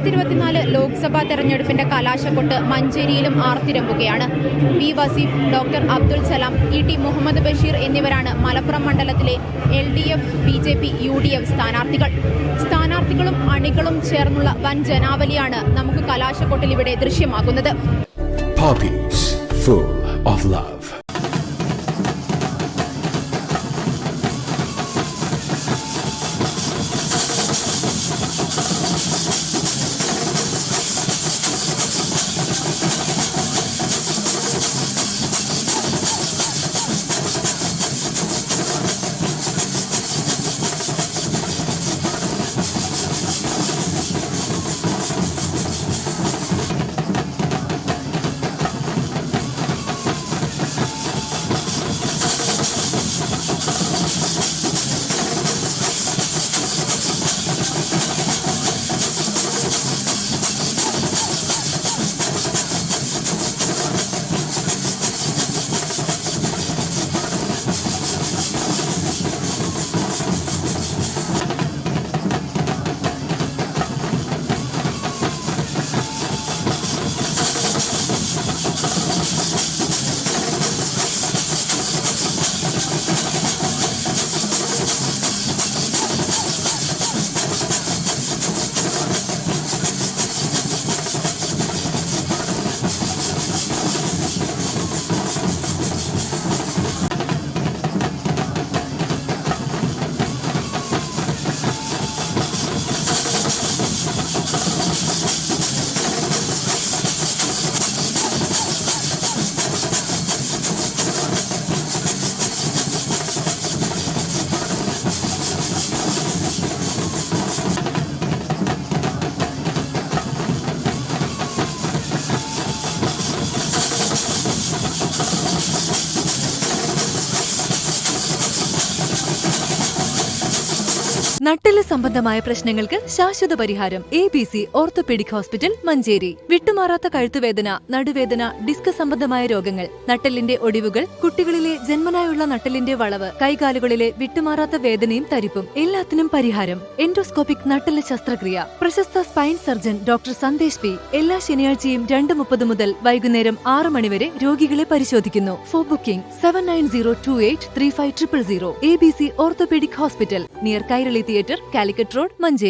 2024 ലോക്സഭാ തെരഞ്ഞെടുപ്പിന്റെ കലാശക്കൊട്ട് മഞ്ചേരിയിലും ആർത്തിരമ്പുകയാണ്. P Wasif, doctor Abdul Salam, E T Muhammad Basheer എന്നിവരാണ് മലപ്പുറം മണ്ഡലത്തിലെ LDF, BJP, UDF സ്ഥാനാർത്ഥികളും അണികളും ചേർന്നുള്ള വൻ ജനാവലിയാണ് നമുക്ക് കലാശക്കൊട്ടിൽ ഇവിടെ ദൃശ്യമാകുന്നത്. Puppies full of love. നട്ടെല്ല് സംബന്ധമായ പ്രശ്നങ്ങൾക്ക് ശാശ്വത പരിഹാരം ABC ഓർത്തോപീഡിക് ഹോസ്പിറ്റൽ മഞ്ചേരി. വിട്ടുമാറാത്ത കഴുത്തുവേദന, നടുവേദന, ഡിസ്ക് സംബന്ധമായ രോഗങ്ങൾ, നട്ടെല്ലിന്റെ ഒടിവുകൾ, കുട്ടികളിലെ ജന്മനായുള്ള നട്ടെല്ലിന്റെ വളവ്, കൈകാലുകളിലെ വിട്ടുമാറാത്ത വേദനയും തരിപ്പും എല്ലാത്തിനും പരിഹാരം. എൻഡോസ്കോപ്പിക് നട്ടെല്ല് ശസ്ത്രക്രിയ. പ്രശസ്ത spine surgeon doctor Sandesh P എല്ലാ ശനിയാഴ്ചയും 2:30 മുതൽ വൈകുന്നേരം 6 മണി വരെ രോഗികളെ പരിശോധിക്കുന്നു. Four booking 7902835000. ABC orthopaedic hospital, near Kairali theatre, Calicut road, Manjeri.